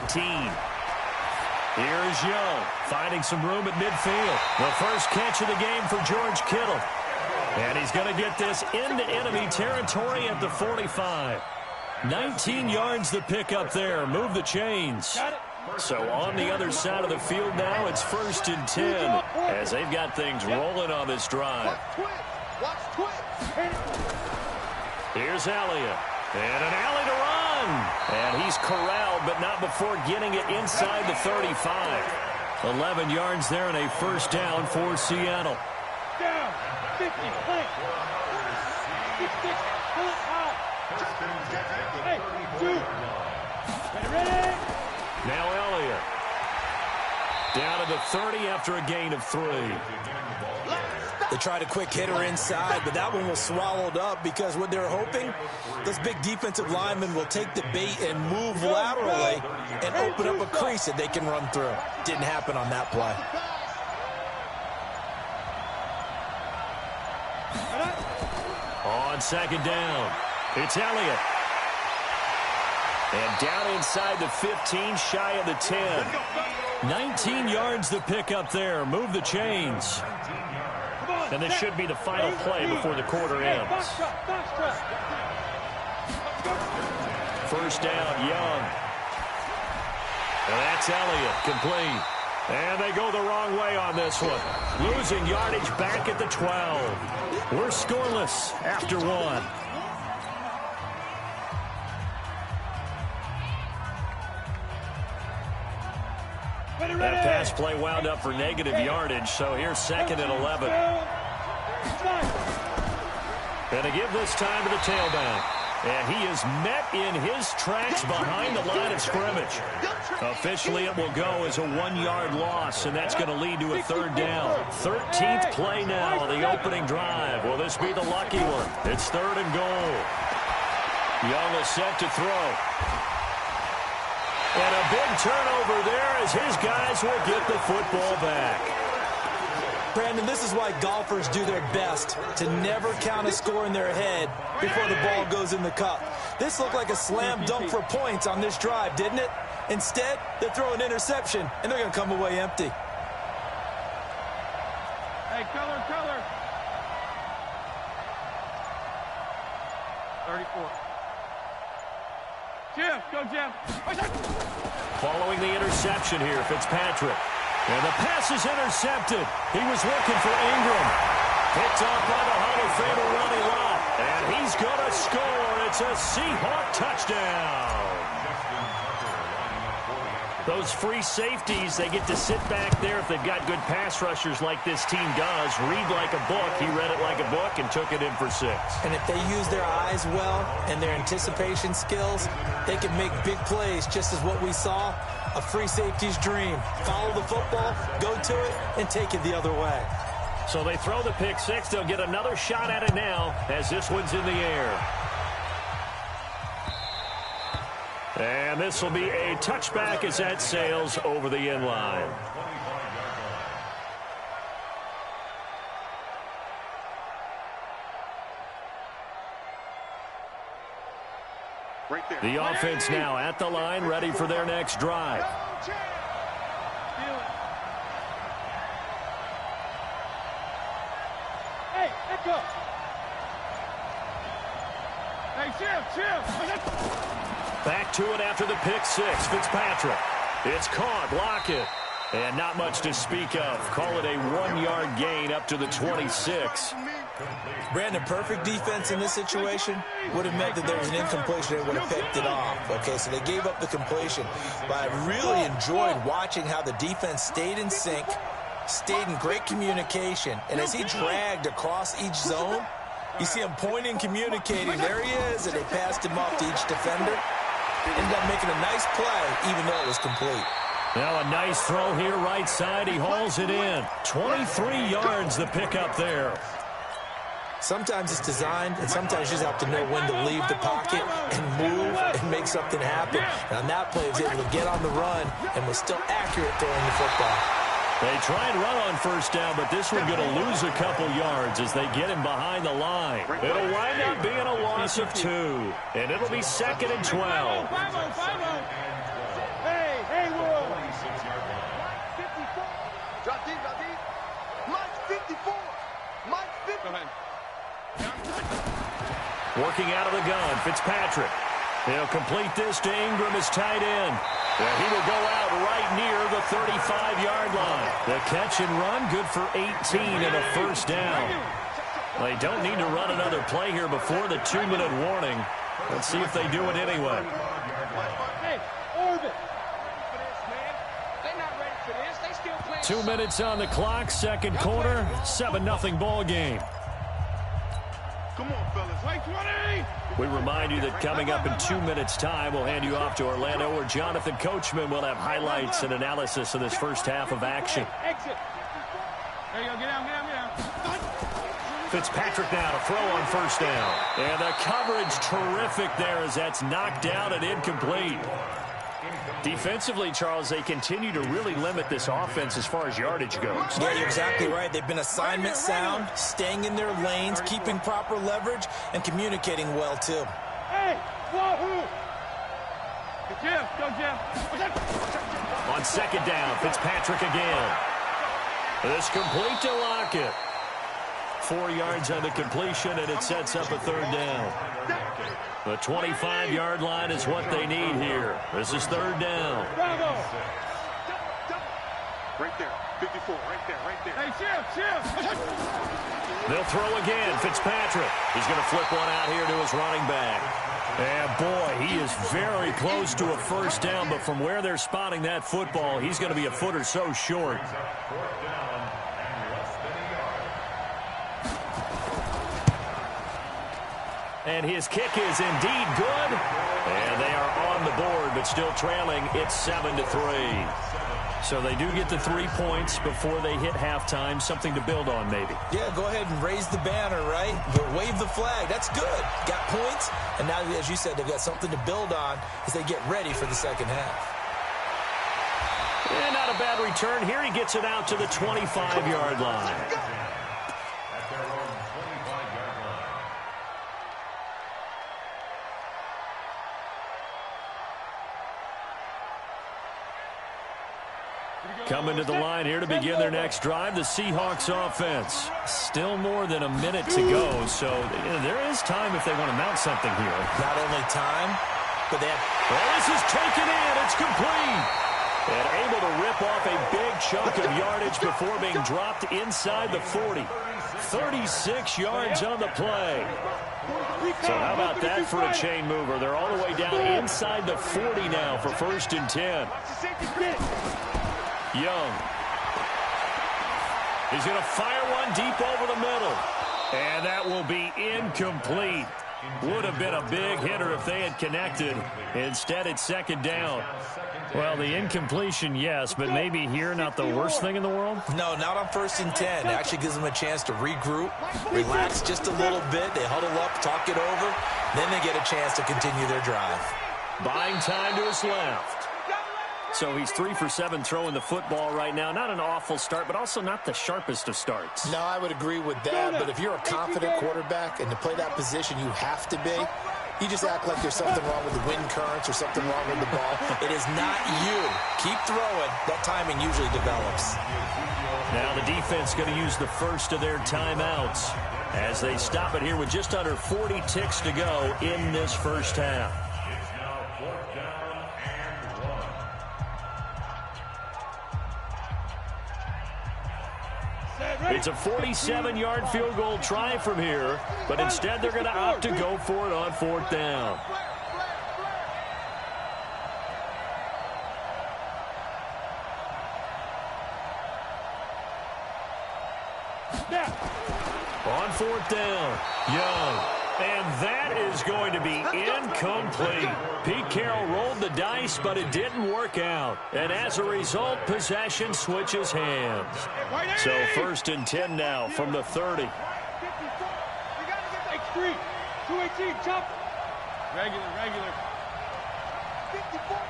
Here's Young, finding some room at midfield. The first catch of the game for George Kittle. And he's going to get this into enemy territory at the 45. 19 yards the pick up there. Move the chains. So on the other side of the field now, it's 1st and 10 as they've got things rolling on this drive. Here's Elliott. And an alley to run. And he's corralled, but not before getting it inside the 35. 11 yards there and a first down for Seattle. Down. 50, play. 66, pull it high. Hey, 2. Ready? Now Elliott. Down to the 30 after a gain of 3. They tried a quick hitter inside, but that one was swallowed up because what they're hoping, those big defensive linemen will take the bait and move laterally and open up a crease that they can run through. Didn't happen on that play. On second down, it's Elliott. And down inside the 15, shy of the 10. 19 yards the pick up there. Move the chains. And this should be the final play before the quarter ends. First down, Young. And that's Elliott, complete. And they go the wrong way on this one. Losing yardage back at the 12. We're scoreless after 1. That pass play wound up for negative yardage, so here's 2nd and 11. And to give this time to the tailback. And he is met in his tracks behind the line of scrimmage. Officially, it will go as a 1-yard loss, and that's going to lead to a 3rd down. 13th play now on the opening drive. Will this be the lucky one? It's 3rd and goal. Young is set to throw. And a big turnover there as his guys will get the football back. Brandon, this is why golfers do their best to never count a score in their head before the ball goes in the cup. This looked like a slam dunk for points on this drive, didn't it? Instead, they throw an interception, and they're going to come away empty. Hey, color. 34. Jim, go Jim. Following the interception here, Fitzpatrick. And the pass is intercepted. He was looking for Ingram. Picked off by the Hall of Famer Ronnie Lott. And he's going to score. It's a Seahawk touchdown. Those free safeties, they get to sit back there if they've got good pass rushers like this team does. Read like a book. He read it like a book and took it in for 6. And if they use their eyes well and their anticipation skills, they can make big plays, just as what we saw. A free safety's dream. Follow the football, go to it, and take it the other way. So they throw the pick 6. They'll get another shot at it now as this one's in the air. And this will be a touchback as that sails over the end line. Right there. The offense now at the line, ready for their next drive. Hey, let's go. Hey, Jim. Back to it after the pick 6. Fitzpatrick. It's caught. Lockett. And not much to speak of. Call it a 1-yard gain up to the 26. Brandon, perfect defense in this situation would have meant that there was an incompletion that would have picked it off. Okay, so they gave up the completion. But I really enjoyed watching how the defense stayed in sync, stayed in great communication. And as he dragged across each zone, you see him pointing, communicating. There he is, and they passed him off to each defender. Ended up making a nice play, even though it was complete. Now a nice throw here right side. He hauls it in. 23 yards the pickup there. Sometimes it's designed, and sometimes you just have to know when to leave the pocket and move and make something happen. And on that play, he was able to get on the run and was still accurate throwing the football. They try and run on first down, but this one going to lose a couple yards as they get him behind the line. It'll wind up being a loss of 2, and it'll be 2nd and 12. Hey, Will. 54. Drop deep. Mike 54. Mike 50. Go ahead. Working out of the gun, Fitzpatrick. He'll complete this to Ingram, his tight end. Well, he will go out right near the 35-yard line. The catch and run, good for 18 and a first down. They don't need to run another play here before the 2-minute warning. Let's see if they do it anyway. Hey, Orbit. 2 minutes on the clock, second quarter, 7-0 ball game. Come on, fellas. Like 20. We remind you that coming up in 2 minutes' time, we'll hand you off to Orlando, where Jonathan Coachman will have highlights and analysis of this first half of action. Exit. There you go. Get down. Fitzpatrick now to throw on first down. And the coverage terrific there as that's knocked down and incomplete. Defensively, Charles, they continue to really limit this offense as far as yardage goes. Yeah, you're exactly right. They've been assignment sound, staying in their lanes, keeping proper leverage, and communicating well, too. Hey, wahoo! Jim, go Jim. On second down, Fitzpatrick again. This complete to Lockett. 4 yards on the completion, and it sets up a third down. The 25-yard line is what they need here. This is third down. Bravo! Right there. 54. Right there. Hey, Jim. They'll throw again. Fitzpatrick. He's going to flip one out here to his running back. And boy, he is very close to a first down, but from where they're spotting that football, he's going to be a foot or so short. Fourth down and less than a yard. And his kick is indeed good. And they are on the board, but still trailing. It's 7-3. So they do get the 3 points before they hit halftime. Something to build on, maybe. Yeah, go ahead and raise the banner, right? Wave the flag. That's good. Got points. And now, as you said, they've got something to build on as they get ready for the second half. And not a bad return here. He gets it out to the 25-yard line. At their own 25-yard line. Coming to the line here to begin their next drive, the Seahawks offense. Still more than a minute to go, so there is time if they want to mount something here. Not only time, but they have... Well, this is taken in. It's complete. And able to rip off a big chunk of yardage before being dropped inside the 40. 36 yards on the play. So how about that for a chain mover? They're all the way down inside the 40 now for 1st and 10. Young. He's going to fire one deep over the middle. And that will be incomplete. Would have been a big hitter if they had connected. Instead, it's 2nd down. Well, the incompletion, yes, but maybe here not the worst thing in the world? No, not on 1st and 10. It actually gives them a chance to regroup, relax just a little bit. They huddle up, talk it over. Then they get a chance to continue their drive. Buying time to his left. So he's 3 for 7 throwing the football right now. Not an awful start, but also not the sharpest of starts. No, I would agree with that. But if you're a confident quarterback and to play that position you have to be, you just act like there's something wrong with the wind currents or something wrong with the ball. It is not you. Keep throwing. That timing usually develops. Now the defense going to use the first of their timeouts as they stop it here with just under 40 ticks to go in this first half. It's now 4th down and 1. It's a 47-yard field goal try from here, but instead they're going to opt to go for it on 4th down. On 4th down, Young. And that is going to be incomplete. Pete Carroll rolled the dice, but it didn't work out. And as a result, possession switches hands. So 1st and 10 now from the 30. You got to get that street. 218, jump. Regular. 54.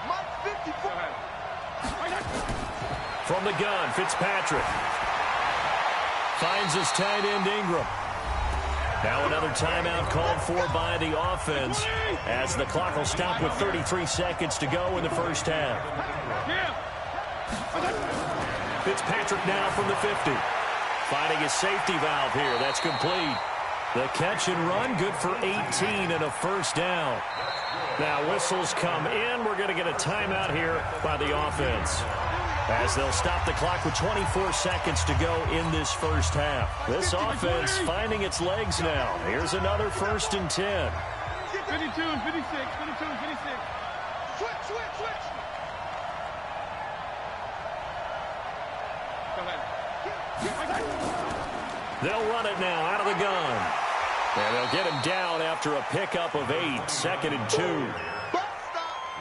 Mike 54. From the gun, Fitzpatrick. Finds his tight end, Ingram. Now another timeout called for by the offense as the clock will stop with 33 seconds to go in the first half. Fitzpatrick now from the 50. Finding his safety valve here. That's complete. The catch and run, good for 18 and a first down. Now whistles come in. We're going to get a timeout here by the offense, as they'll stop the clock with 24 seconds to go in this first half. This offense finding its legs now. Here's another 1st and 10. 52 and 56. Switch. Go ahead. They'll run it now out of the gun. And they'll get him down after a pickup of 8, 2nd and 2.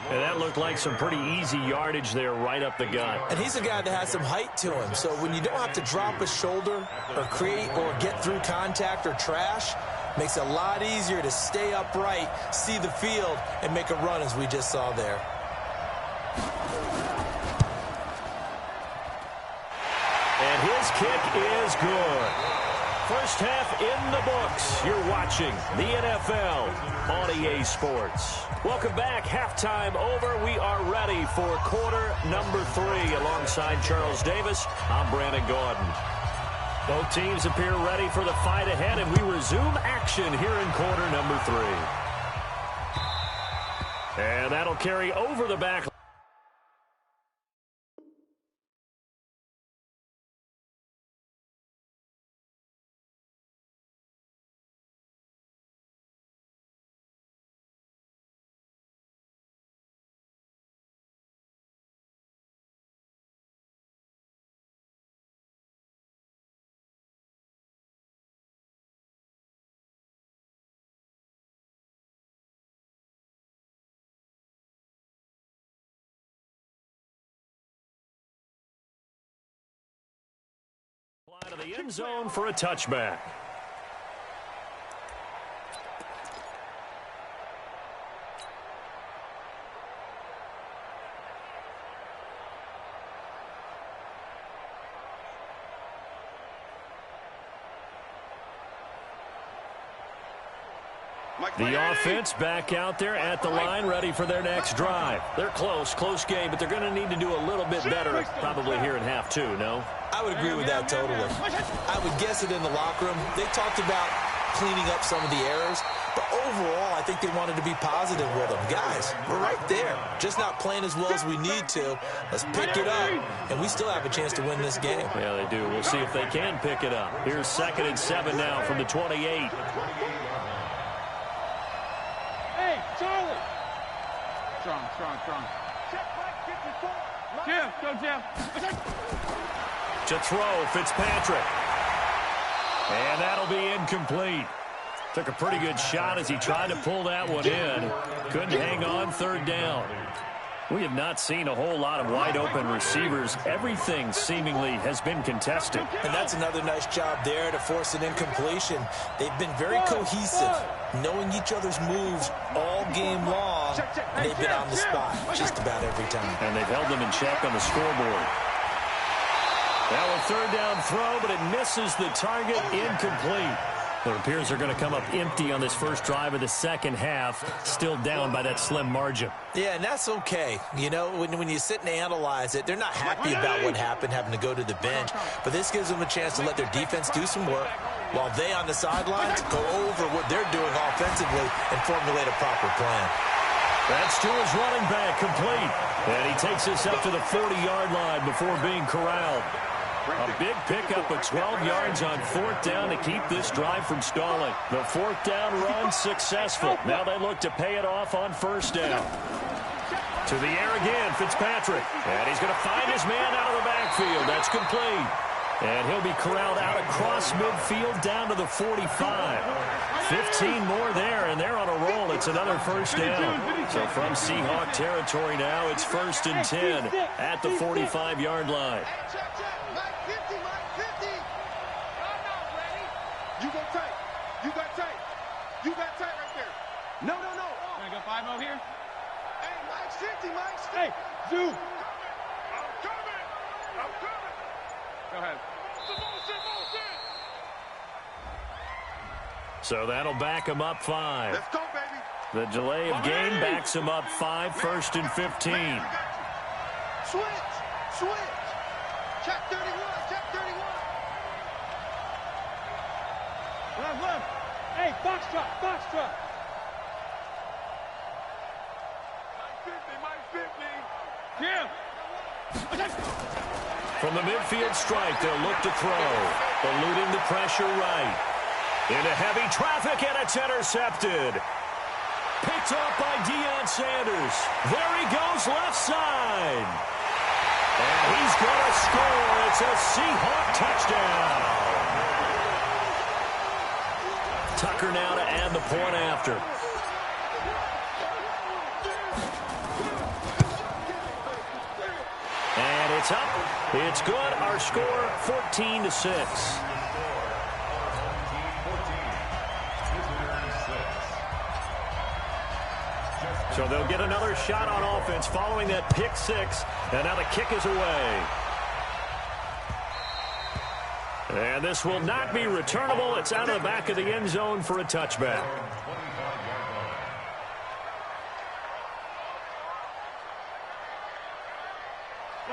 And that looked like some pretty easy yardage there right up the gut. And he's a guy that has some height to him. So when you don't have to drop a shoulder or create or get through contact or trash, makes it a lot easier to stay upright, see the field, and make a run as we just saw there. And his kick is good. First half in the books. You're watching the NFL on EA Sports. Welcome back. Halftime over. We are ready for quarter number 3. Alongside Charles Davis, I'm Brandon Gaudin. Both teams appear ready for the fight ahead, and we resume action here in quarter number 3. And that'll carry over the back. of the end zone for a touchback. The offense back out there at the line, ready for their next drive. They're close game, but they're going to need to do a little bit better probably here in half two, no? I would agree with that totally. I would guess it in the locker room. They talked about cleaning up some of the errors, but overall, I think they wanted to be positive with them. Guys, we're right there. Just not playing as well as we need to. Let's pick it up, and we still have a chance to win this game. Yeah, they do. We'll see if they can pick it up. Here's 2nd and 7 now from the 28. Charlie! Strong. Jim, go Jim. To throw, Fitzpatrick. And that'll be incomplete. Took a pretty good shot as he tried to pull that one in. Couldn't hang on, 3rd down. We have not seen a whole lot of wide-open receivers. Everything seemingly has been contested. And that's another nice job there to force an incompletion. They've been very cohesive, knowing each other's moves all game long, and they've been on the spot just about every time. And they've held them in check on the scoreboard. Now a 3rd down throw, but it misses the target, incomplete. It appears they're going to come up empty on this first drive of the second half, still down by that slim margin. Yeah, and that's okay. You know, when you sit and analyze it, they're not happy about what happened, having to go to the bench. But this gives them a chance to let their defense do some work while they on the sidelines go over what they're doing offensively and formulate a proper plan. That's to his running back, complete. And he takes us up to the 40-yard line before being corralled. A big pickup of 12 yards on 4th down to keep this drive from stalling. The 4th down run successful. Now they look to pay it off on 1st down. To the air again, Fitzpatrick. And he's going to find his man out of the backfield. That's complete. And he'll be corralled out across midfield down to the 45. 15 more there, and they're on a roll. It's another 1st down. So from Seahawk territory now, it's 1st and 10 at the 45-yard line. You got tight right there. No. Gonna go 5-0 here? Hey, Mike's 50, Mike's 50. Hey, Zoo. I'm coming. Go ahead. Motion. So that'll back him up 5. Let's go, baby. The delay of game backs him up 5, 1st and 15. Switch. Check 31. Left. Hey, box truck. Mike 50. Jim. From the midfield strike, they'll look to throw. Eluding the pressure right. Into heavy traffic, and it's intercepted. Picked off by Deion Sanders. There he goes, left side. And he's going to score. It's a Seahawk touchdown. Tucker now to add the point after. And it's up. It's good. Our score, 14-6. So they'll get another shot on offense following that pick 6. And now the kick is away. And this will not be returnable. It's out of the back of the end zone for a touchback.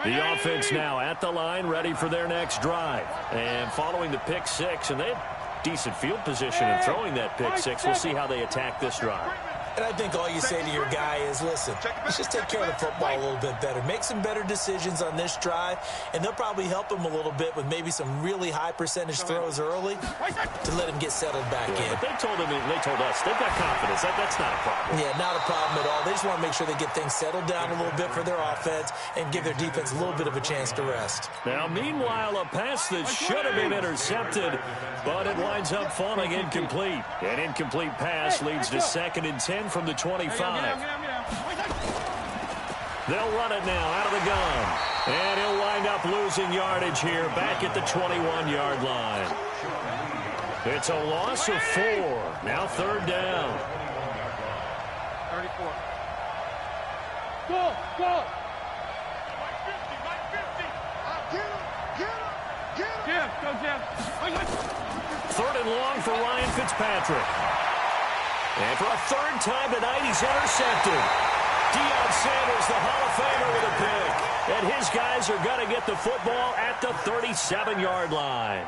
The offense now at the line, ready for their next drive. And following the pick 6, and they had decent field position in throwing that pick 6. We'll see how they attack this drive. And I think all you say to your guy is, listen, let's just take care of the football a little bit better. Make some better decisions on this drive, and they'll probably help him a little bit with maybe some really high percentage throws early to let him get settled back in. But they told us, they've got confidence. That's not a problem. Yeah, not a problem at all. They just want to make sure they get things settled down a little bit for their offense and give their defense a little bit of a chance to rest. Now, meanwhile, a pass that should have been intercepted, but it winds up falling incomplete. An incomplete pass leads to 2nd and 10 from the 25. They'll run it now out of the gun. And he'll wind up losing yardage here back at the 21-yard line. It's a loss of 4. Now third down. 34. Go, go. Jim, go, Jim. Third and long for Ryan Fitzpatrick. And for a third time tonight, he's intercepted. Deion Sanders, the Hall of Famer, with a pick. And his guys are going to get the football at the 37-yard line.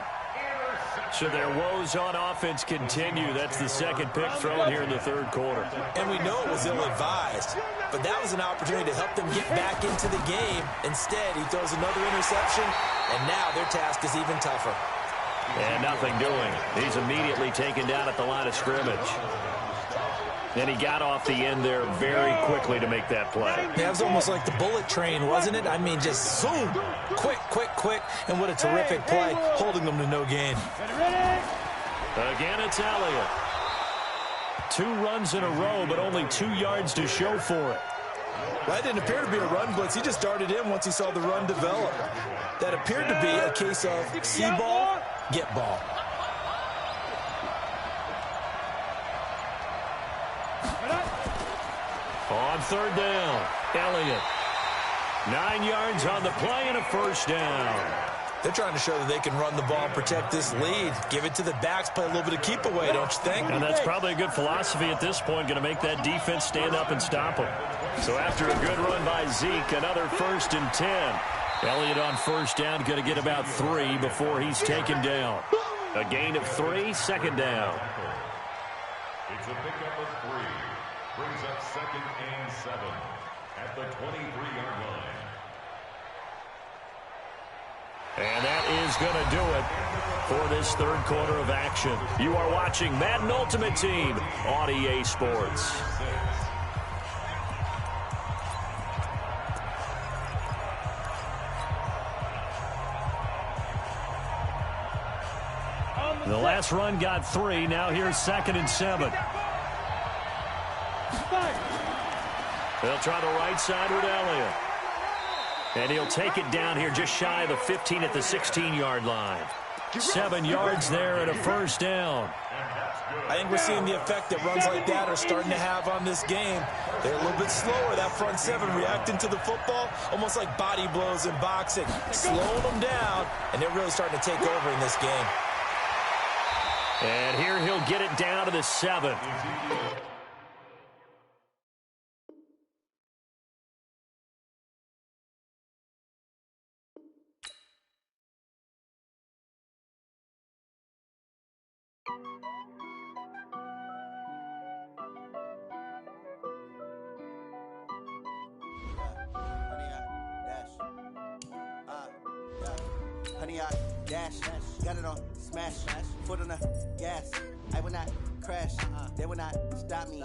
So their woes on offense continue. That's the second pick thrown here in the third quarter. And we know it was ill-advised, but that was an opportunity to help them get back into the game. Instead, he throws another interception, and now their task is even tougher. And nothing doing. He's immediately taken down at the line of scrimmage. And he got off the end there very quickly to make that play. That was almost like the bullet train, wasn't it? I mean, just zoom, quick, quick, quick, and what a terrific play, holding them to no gain. Again, it's Elliott. 2 runs in a row, but only 2 yards to show for it. Well, that didn't appear to be a run blitz. He just darted in once he saw the run develop. That appeared to be a case of see ball, get ball. On third down, Elliott. 9 yards on the play and a first down. They're trying to show that they can run the ball and protect this lead. Give it to the backs, play a little bit of keep away, don't you think? And that's probably a good philosophy at this point, going to make that defense stand up and stop them. So after a good run by Zeke, another 1st and 10. Elliott on first down, going to get about 3 before he's taken down. A gain of 3, second down. It's a pickup of 3. Brings up 2nd and 7 at the 23-yard line. And that is going to do it for this third quarter of action. You are watching Madden Ultimate Team on EA Sports. The last run got 3. Now here's 2nd and 7. They'll try the right side with Elliott. And he'll take it down here just shy of the 15 at the 16-yard line. 7 yards there and a first down. I think we're seeing the effect that runs like that are starting to have on this game. They're a little bit slower, that front 7, reacting to the football, almost like body blows in boxing, slowing them down, and they're really starting to take over in this game. And here he'll get it down to the 7. Honey, I dash, got it on smash, foot on the gas. I will not crash, they will not stop me.